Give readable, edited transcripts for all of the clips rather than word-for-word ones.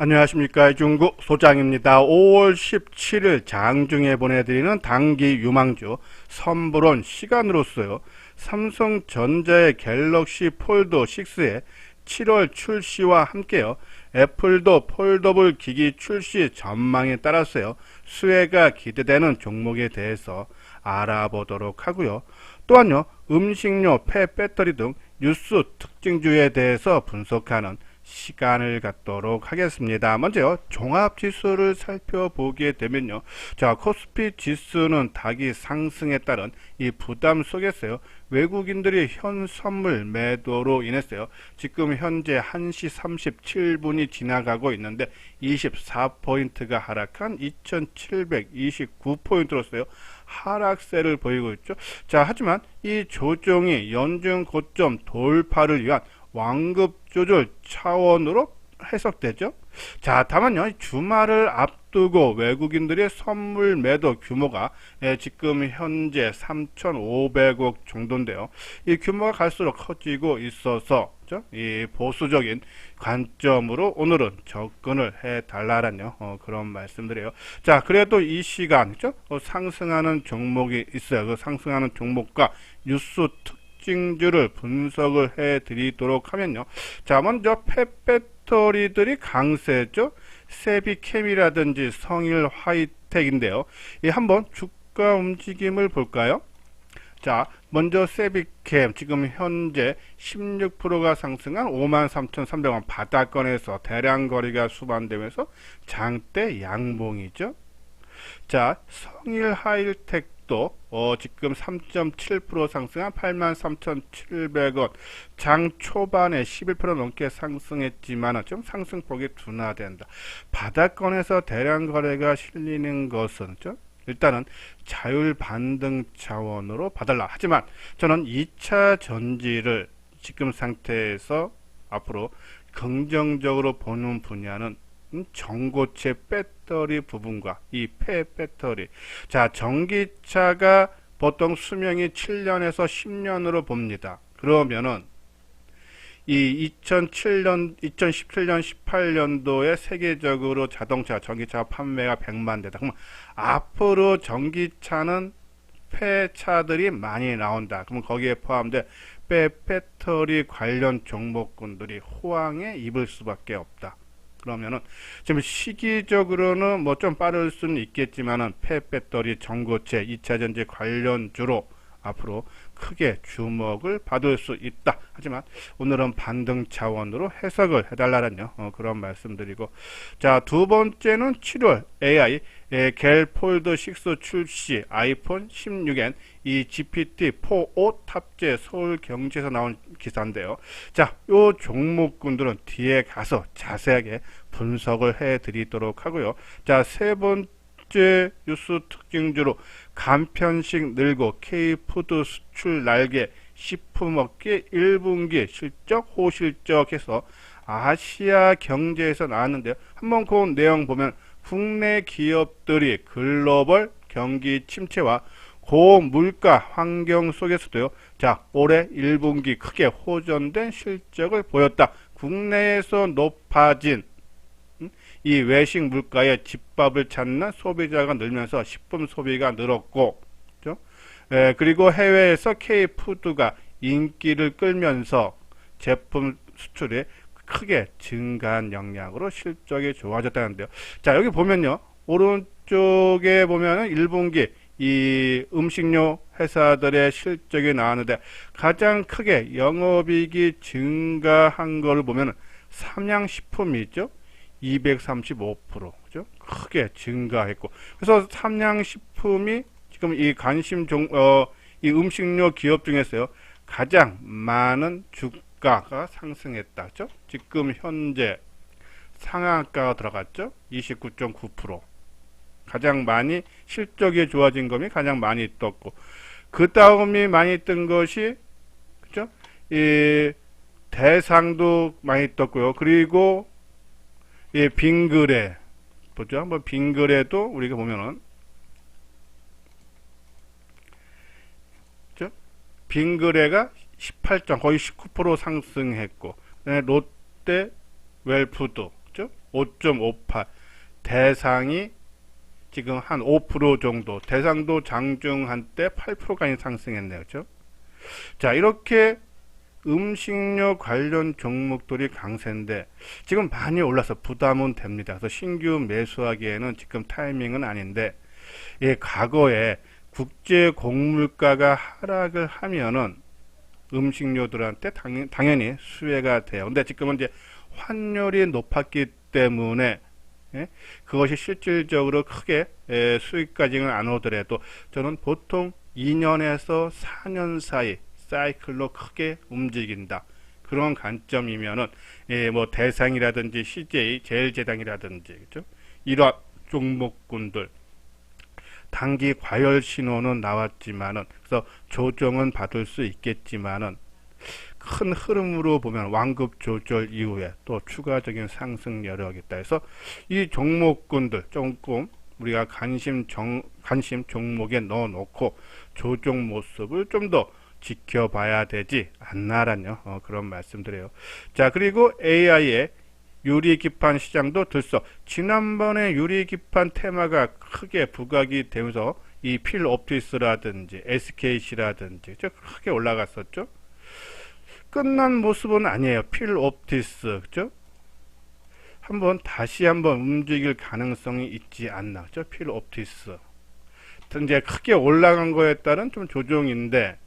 안녕하십니까. 중국 소장입니다. 5월 17일 장중에 보내드리는 단기 유망주 선불원 시간으로서요. 삼성전자의 갤럭시 폴드 6의 7월 출시와 함께요. 애플도 폴더블 기기 출시 전망에 따라서요. 수혜가 기대되는 종목에 대해서 알아보도록 하고요. 또한요. 음식료, 폐배터리 등 뉴스 특징주에 대해서 분석하는 시간을 갖도록 하겠습니다. 먼저 종합지수를 살펴보게 되면요. 자, 코스피 지수는 닭이 상승에 따른 이 부담 속에서요. 외국인들이 현 선물 매도로 인했어요. 지금 현재 1시 37분이 지나가고 있는데 24포인트가 하락한 2729포인트로서요. 하락세를 보이고 있죠. 자, 하지만 이 조정이 연중 고점 돌파를 위한 완급 조절 차원으로 해석되죠. 자, 다만요, 주말을 앞두고 외국인들의 선물 매도 규모가 지금 현재 3,500억 정도인데요. 이 규모가 갈수록 커지고 있어서 이 보수적인 관점으로 오늘은 접근을 해달라는 그런 말씀드려요. 자, 그래도 이 시간 상승하는 종목이 있어요. 그 상승하는 종목과 뉴스 특징주를 분석을 해 드리도록 하면요. 자, 먼저 폐배터리들이 강세죠. 세비캠이라든지 성일 하이텍인데요. 한번 주가 움직임을 볼까요? 자, 먼저 세비캠 지금 현재 16%가 상승한 53,300원 바닥권에서 대량 거래가 수반되면서 장대 양봉이죠. 자, 성일 하이텍도 지금 3.7% 상승한 83,700원 장 초반에 11% 넘게 상승했지만 좀 상승폭이 둔화된다. 바닥권에서 대량 거래가 실리는 것은 일단은 자율 반등 차원으로 봐달라. 하지만 저는 2차 전지를 지금 상태에서 앞으로 긍정적으로 보는 분야는 전고체 배터리 부분과 이 폐배터리. 자, 전기차가 보통 수명이 7년에서 10년으로 봅니다. 그러면은 이 2017년, 18년도에 세계적으로 전기차 판매가 100만 대다. 그러면 앞으로 전기차는 폐차들이 많이 나온다. 그러면 거기에 포함된 배터리 관련 종목군들이 호황에 입을 수밖에 없다. 그러면은 지금 시기적으로는 뭐 좀 빠를 수는 있겠지만은 폐배터리 전고체 2차전지 관련주로 앞으로 크게 주목을 받을 수 있다. 하지만 오늘은 반등 차원으로 해석을 해달라는 그런 말씀드리고, 자, 두 번째는 7월 AI 갤 폴드 6 출시 아이폰 16엔 이 GPT-4o 탑재 서울경제에서 나온 기사인데요. 자, 요 종목군들은 뒤에 가서 자세하게 분석을 해드리도록 하고요. 자, 세 번째 뉴스 특징주로 간편식 늘고 K푸드 수출 날개 식품업계 1분기 실적 호실적해서 아시아 경제에서 나왔는데요. 한번 그 내용 보면 국내 기업들이 글로벌 경기 침체와 고물가 환경 속에서도요. 자, 올해 1분기 크게 호전된 실적을 보였다. 국내에서 높아진 이 외식 물가에 집밥을 찾는 소비자가 늘면서 식품 소비가 늘었고, 그리고 해외에서 K푸드가 인기를 끌면서 제품 수출이 크게 증가한 영향으로 실적이 좋아졌다는데요. 자, 여기 보면요. 오른쪽에 보면은 1분기 이 음식료 회사들의 실적이 나왔는데 가장 크게 영업이익이 증가한 거를 보면은 삼양식품이 있죠. 235%, 그죠? 크게 증가했고. 그래서 삼양식품이 지금 이 이 음식료 기업 중에서요. 가장 많은 주가가 상승했다. 그죠? 지금 현재 상한가가 들어갔죠? 29.9%. 가장 많이 실적이 좋아진 것이 가장 많이 떴고, 그 다음이 많이 뜬 것이 그죠? 이 대상도 많이 떴고요. 그리고 이 빙그레 보죠. 한번 빙그레도 우리가 보면은 그죠? 빙그레가 18점 거의 19% 상승했고, 롯데 웰푸드 그죠? 5.58, 대상이 지금 한 5% 정도, 대상도 장중 한때 8%까지 상승했네요. 그죠? 자, 이렇게 음식료 관련 종목들이 강세인데 지금 많이 올라서 부담은 됩니다. 그래서 신규 매수하기에는 지금 타이밍은 아닌데, 예, 과거에 국제 곡물가가 하락을 하면은 음식료들한테 당연히 수혜가 돼요. 근데 지금은 이제 환율이 높았기 때문에, 예, 그것이 실질적으로 크게 수익까지는 안 오더라도 저는 보통 2년에서 4년 사이 사이클로 크게 움직인다. 그런 관점이면은, 예, 뭐 대상이라든지 CJ, 제일제당이라든지, 그죠? 이러한 종목군들 단기 과열 신호는 나왔지만은, 그래서 조정은 받을 수 있겠지만은 큰 흐름으로 보면 완급 조절 이후에 또 추가적인 상승 여력이 있다 해서 이 종목군들 조금 우리가 관심 종목에 넣어놓고 조정 모습을 좀 더 지켜봐야 되지 않나라는 그런 말씀드려요. 자, 그리고 AI의 유리기판 시장도 들썩. 지난번에 유리기판 테마가 크게 부각이 되면서 이 필옵티스라든지 SKC라든지 크게 올라갔었죠. 끝난 모습은 아니에요. 필옵티스, 그죠? 다시 한번 움직일 가능성이 있지 않나, 그죠? 필옵티스. 이제 크게 올라간 거에 따른 좀 조정인데,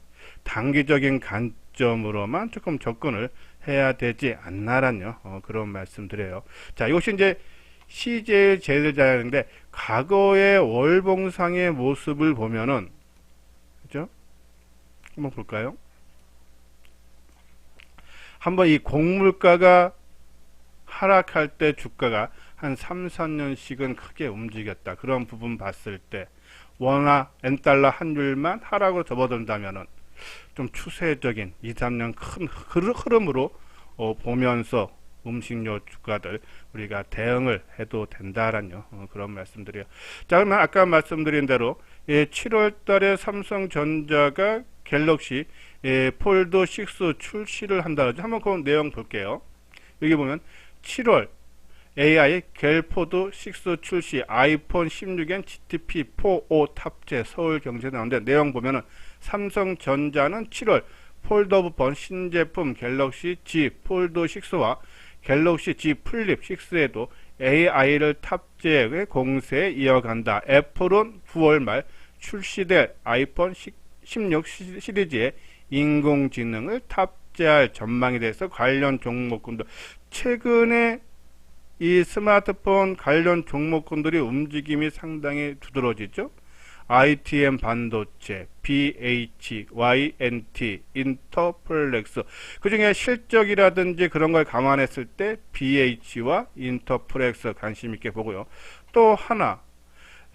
단기적인 관점으로만 조금 접근을 해야 되지 않나라는 그런 말씀드려요. 자, 이것이 이제 CJ 제일제당인데, 과거의 월봉상의 모습을 보면은, 그죠? 한번 볼까요? 한번 이 곡물가가 하락할 때 주가가 한 3, 4년씩은 크게 움직였다. 그런 부분 봤을 때 원화 엔달러 환율만 하락으로 접어든다면은 좀 추세적인 2, 3년 큰 흐름으로 보면서 음식료 주가들 우리가 대응을 해도 된다라는 그런 말씀드려요. 자, 그러면 아까 말씀드린 대로 7월 달에 삼성전자가 갤럭시 폴드 6 출시를 한다라죠. 한번 그 내용 볼게요. 여기 보면 7월 AI 갤포드 6 출시, 아이폰 16엔 GTP4O 탑재, 서울경제 나오는데 내용 보면은 삼성전자는 7월 폴더폰 신제품 갤럭시 Z 폴드 6와 갤럭시 Z 플립 6에도 AI를 탑재해 공세 이어간다. 애플은 9월 말 출시될 아이폰 16 시리즈에 인공지능을 탑재할 전망에 대해서 관련 종목군들, 최근에 이 스마트폰 관련 종목군들이 움직임이 상당히 두드러지죠. ITM 반도체, BH, YNT, 인터플렉스, 그 중에 실적이라든지 그런 걸 감안했을 때 BH와 인터플렉스 관심 있게 보고요. 또 하나,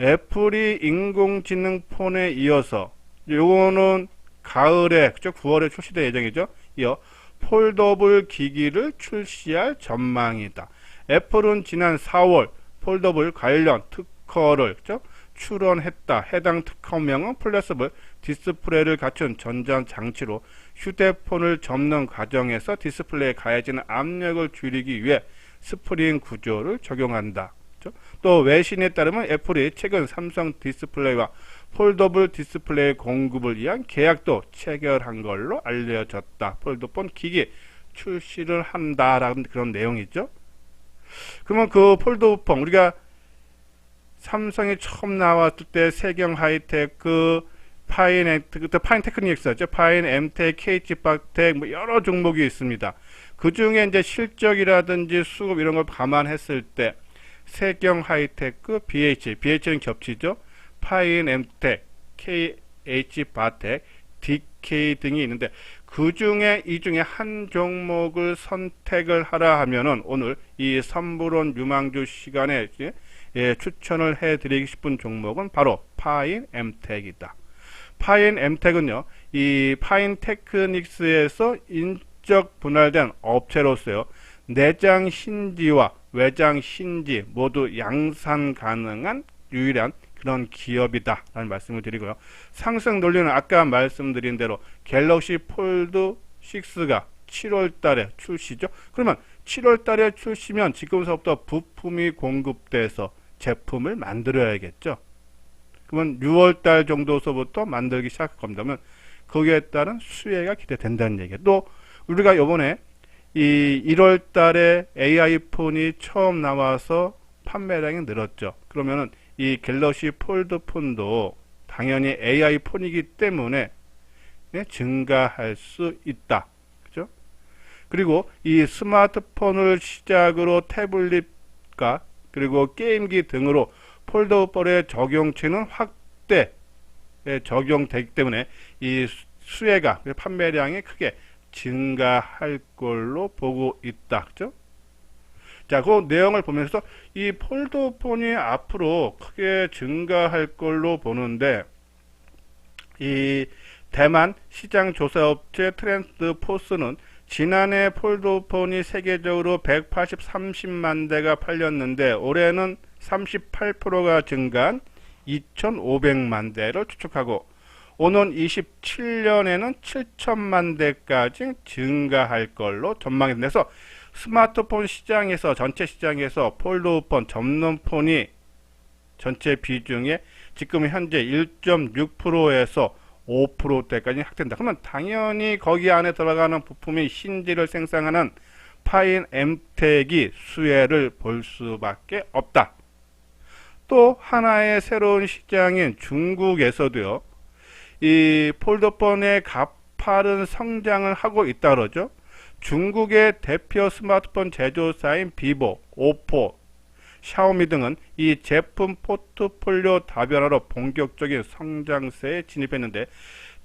애플이 인공지능 폰에 이어서 요거는 가을에, 그죠? 9월에 출시될 예정이죠. 이어 폴더블 기기를 출시할 전망이다. 애플은 지난 4월 폴더블 관련 특허를, 그죠? 출원했다. 해당 특허명은 플렉서블 디스플레이를 갖춘 전자장치로 휴대폰을 접는 과정에서 디스플레이에 가해지는 압력을 줄이기 위해 스프링 구조를 적용한다. 그죠? 또 외신에 따르면 애플이 최근 삼성 디스플레이와 폴더블 디스플레이 공급을 위한 계약도 체결한 걸로 알려졌다. 폴더폰 기기 출시를 한다라는 그런 내용이죠. 그러면 그 폴더폰, 우리가 삼성이 처음 나왔을 때 세경 하이테크, 그때 파인 테크닉스였죠. 파인, 엠텍, KT박텍, 뭐 여러 종목이 있습니다. 그 중에 이제 실적이라든지 수급 이런 걸 감안했을 때 세경 하이테크, BH는 겹치죠. 파인, 엠텍, KH바텍, DK 등이 있는데 그 중에 이 중에 한 종목을 선택을 하라 하면은 오늘 이 선불원 유망주 시간에 추천을 해드리고 싶은 종목은 바로 파인 엠텍이다. 파인 엠텍은요, 이 파인 테크닉스에서 인적 분할된 업체로서요, 내장 신지와 외장 신지 모두 양산 가능한 유일한 그런 기업이다 라는 말씀을 드리고요. 상승 논리는 아까 말씀드린 대로 갤럭시 폴드 6가 7월 달에 출시죠. 그러면 7월 달에 출시면 지금서부터 부품이 공급돼서 제품을 만들어야겠죠. 그러면 6월 달 정도서부터 만들기 시작할 겁니다. 그러면 거기에 따른 수혜가 기대된다는 얘기예요. 또 우리가 요번에 이 1월 달에 AI 폰이 처음 나와서 판매량이 늘었죠. 그러면은 이 갤럭시 폴드 폰도 당연히 AI 폰이기 때문에 증가할 수 있다. 그죠? 그리고 이 스마트폰을 시작으로 태블릿과 그리고 게임기 등으로 폴더블의 적용치는 확대 적용되기 때문에 이 수혜가 판매량이 크게 증가할 걸로 보고 있다. 그죠? 자, 그 내용을 보면서 이 폴더폰이 앞으로 크게 증가할 걸로 보는데 이 대만 시장 조사업체 트렌드 포스는 지난해 폴더폰이 세계적으로 130만 대가 팔렸는데 올해는 38%가 증가한 2,500만 대를 추측하고 오는 27년에는 7천만 대까지 증가할 걸로 전망해서 스마트폰 시장에서 전체 시장에서 폴더폰 접는폰이 전체 비중에 지금 현재 1.6%에서 5%대까지 확대된다. 그러면 당연히 거기 안에 들어가는 부품이 힌지를 생산하는 파인 엠텍이 수혜를 볼 수밖에 없다. 또 하나의 새로운 시장인 중국에서도요. 이 폴더폰의 가파른 성장을 하고 있다 그러죠. 중국의 대표 스마트폰 제조사인 비보, 오포, 샤오미 등은 이 제품 포트폴리오 다변화로 본격적인 성장세에 진입했는데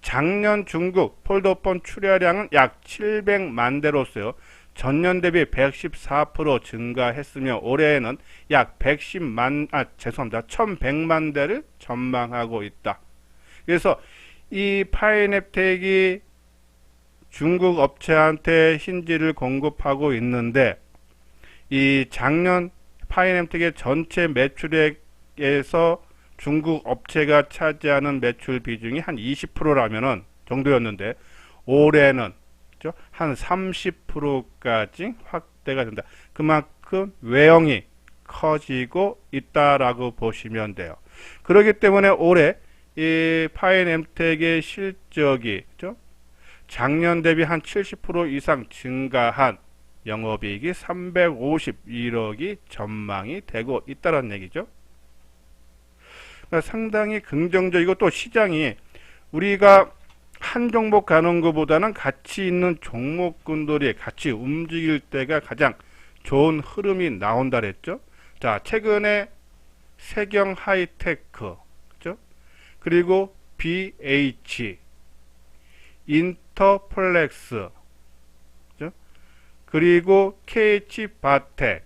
작년 중국 폴더폰 출하량은 약 700만 대로서요. 전년 대비 114% 증가했으며 올해에는 약 1100만 대를 전망하고 있다. 그래서 이 파이냅텍이 중국 업체한테 힌지를 공급하고 있는데 이 작년 파이냅텍의 전체 매출액에서 중국 업체가 차지하는 매출 비중이 한 20%라면은 정도였는데 올해는 한 30%까지 확대가 된다. 그만큼 외형이 커지고 있다라고 보시면 돼요. 그렇기 때문에 올해 이 파이냅텍의 실적이 작년 대비 한 70% 이상 증가한 영업이익이 351억이 전망이 되고 있다는 얘기죠. 그러니까 상당히 긍정적이고 또 시장이 우리가 한 종목 가는 것보다는 가치 있는 종목군들이 같이 움직일 때가 가장 좋은 흐름이 나온다 그랬죠. 자, 최근에 세경 하이테크, 그죠? 그리고 BH, 인터플렉스, 그죠? 그리고 KH바텍,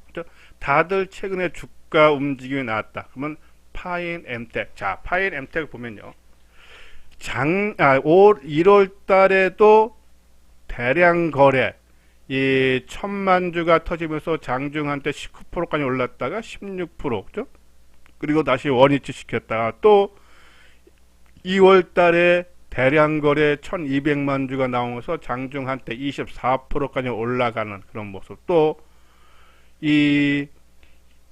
그죠? 다들 최근에 주가 움직임이 나왔다. 그러면 파인엠텍. 자, 파인엠텍 보면요. 올 1월 달에도 대량 거래, 이 1,000만 주가 터지면서 장중 한때 19%까지 올랐다가 16%, 그죠? 그리고 다시 원위치 시켰다가 또 2월 달에 대량 거래 1,200만 주가 나오면서 장중 한때 24%까지 올라가는 그런 모습. 또 이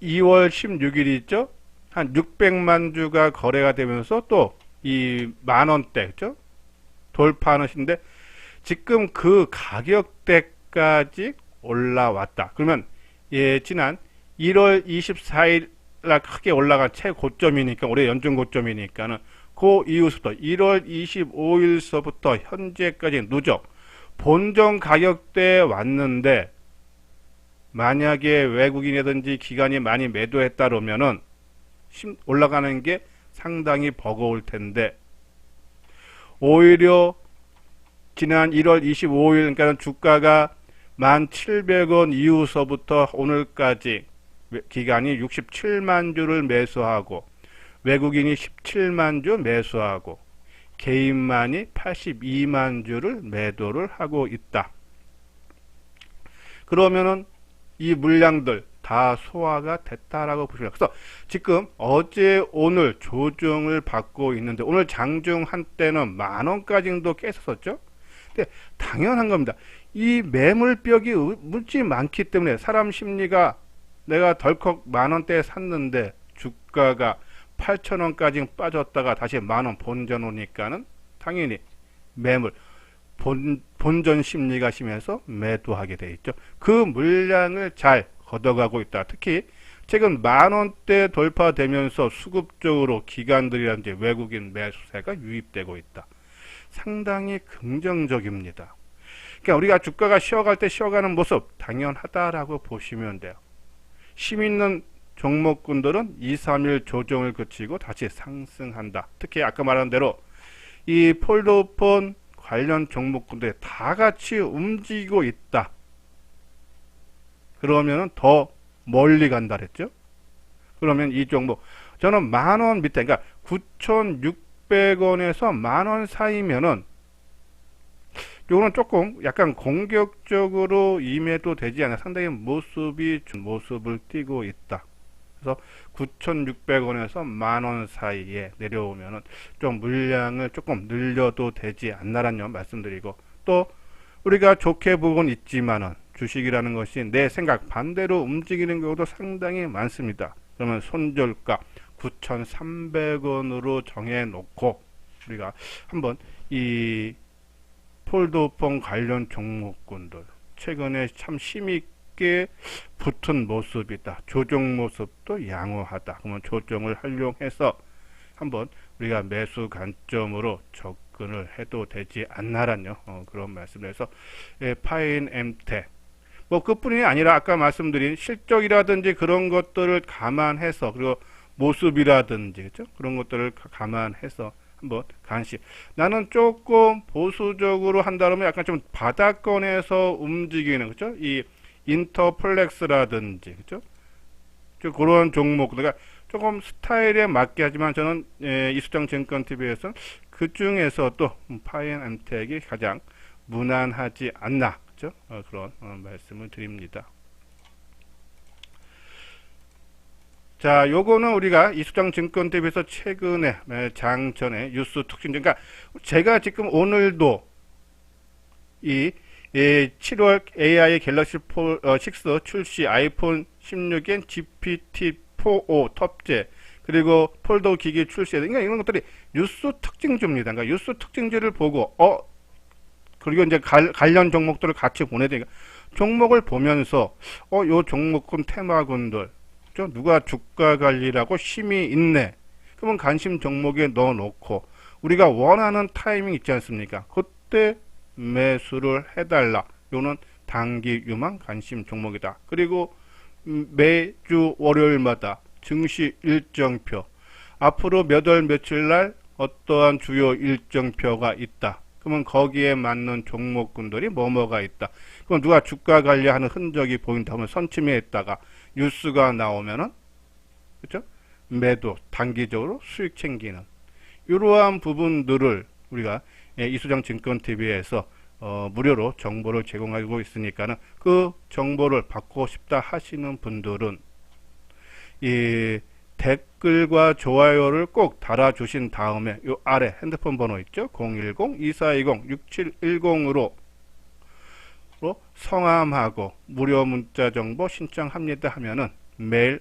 2월 16일 있죠? 한 600만 주가 거래가 되면서 또 이 만원대, 그죠? 돌파하는 시인데 지금 그 가격대까지 올라왔다. 그러면 지난 1월 24일 날 크게 올라간 최고점이니까 올해 연중 고점이니까는 그 이후부터 1월 25일서부터 현재까지 누적 본전 가격대에 왔는데 만약에 외국인이라든지 기관이 많이 매도했다 그러면은 올라가는 게 상당히 버거울 텐데 오히려 지난 1월 25일 그러니까 주가가 1,700원 이후서부터 오늘까지 기관이 67만 주를 매수하고 외국인이 17만 주 매수하고 개인만이 82만 주를 매도를 하고 있다. 그러면은 이 물량들 다 소화가 됐다라고 보시면 그래서 지금 어제 오늘 조정을 받고 있는데 오늘 장중 한때는 만원까지도 깼었었죠. 근데 당연한 겁니다. 이 매물벽이 무지 많기 때문에 사람 심리가 내가 덜컥 만원대에 샀는데 주가가 8,000원까지 빠졌다가 다시 만원 본전 오니까는 당연히 매물 본전 심리가 심해서 매도하게 돼 있죠. 그 물량을 잘 걷어가고 있다. 특히 최근 만원대 돌파되면서 수급적으로 기관들이라든지 외국인 매수세가 유입되고 있다. 상당히 긍정적입니다. 그러니까 우리가 주가가 쉬어갈 때 쉬어가는 모습 당연하다라고 보시면 돼요. 힘 있는 종목군들은 2, 3일 조정을 거치고 다시 상승한다. 특히 아까 말한 대로 이 폴더폰 관련 종목군들이 다 같이 움직이고 있다. 그러면은 더 멀리 간다 그랬죠. 그러면 이 종목 저는 만원 밑에 그러니까 9,600원에서 만원 사이면은 요거는 조금 약간 공격적으로 임해도 되지 않아. 상당히 모습을 띄고 있다. 그래서 9,600원에서 만원 사이에 내려오면은 좀 물량을 조금 늘려도 되지 않나라는 말씀드리고, 또 우리가 좋게 보곤 있지만은 주식이라는 것이 내 생각 반대로 움직이는 경우도 상당히 많습니다. 그러면 손절가 9,300원으로 정해 놓고 우리가 한번 이 폴더폰 관련 종목군들 최근에 참 힘있게 붙은 모습이다. 조정 모습도 양호하다. 그러면 조정을 활용해서 한번 우리가 매수 관점으로 접근을 해도 되지 않나라뇨. 그런 말씀에서 파인엠텍 뭐 그뿐이 아니라 아까 말씀드린 실적이라든지 그런 것들을 감안해서, 그리고 모습이라든지 그렇죠? 그런 것들을 감안해서 한번 간시. 나는 조금 보수적으로 한다면 약간 좀 바닥권에서 움직이는 그렇죠? 이 인터플렉스라든지 그렇죠? 그런 종목, 그러니까 조금 스타일에 맞게 하지만 저는 이수정 증권TV에서는 그 중에서 또 파이앤엠텍이 가장 무난하지 않나, 그렇죠? 그런 말씀을 드립니다. 자, 요거는 우리가 이수정 증권TV에서 최근에 장전에 뉴스 특징, 그러니까 제가 지금 오늘도 이 7월 AI 갤럭시 6 출시, 아이폰 16엔 GPT-4o 탑재, 그리고 폴더 기기 출시, 그러니까 이런 것들이 뉴스 특징주입니다. 그러니까 뉴스 특징주를 보고 그리고 이제 관련 종목들을 같이 보내야 되니까 종목을 보면서 요 종목군 테마군들 누가 주가 관리라고 힘이 있네. 그러면 관심 종목에 넣어 놓고 우리가 원하는 타이밍 있지 않습니까? 그때 매수를 해달라. 요는 단기 유망 관심 종목이다. 그리고 매주 월요일마다 증시 일정표, 앞으로 몇 월 며칠 날 어떠한 주요 일정표가 있다. 그러면 거기에 맞는 종목군들이 뭐가 있다. 그럼 누가 주가 관리하는 흔적이 보인다 하면 선침해 있다가 뉴스가 나오면은 그렇죠? 매도, 단기적으로 수익 챙기는 이러한 부분들을 우리가 이수정 증권TV에서 무료로 정보를 제공하고 있으니까는 그 정보를 받고 싶다 하시는 분들은 이 댓글과 좋아요를 꼭 달아주신 다음에 요 아래 핸드폰 번호 있죠? 010-2420-6710으로 성함하고 무료 문자 정보 신청합니다 하면은 매일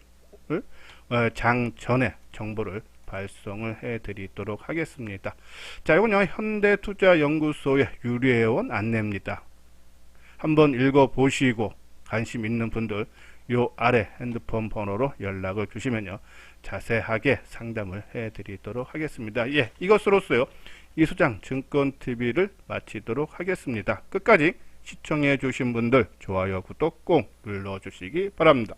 장 전에 정보를 발송을 해 드리도록 하겠습니다. 자, 이건 현대투자연구소의 유료회원 안내입니다. 한번 읽어보시고 관심 있는 분들 요 아래 핸드폰 번호로 연락을 주시면요 자세하게 상담을 해 드리도록 하겠습니다. 예, 이것으로서요 이수장 증권TV를 마치도록 하겠습니다. 끝까지 시청해 주신 분들 좋아요, 구독 꼭 눌러 주시기 바랍니다.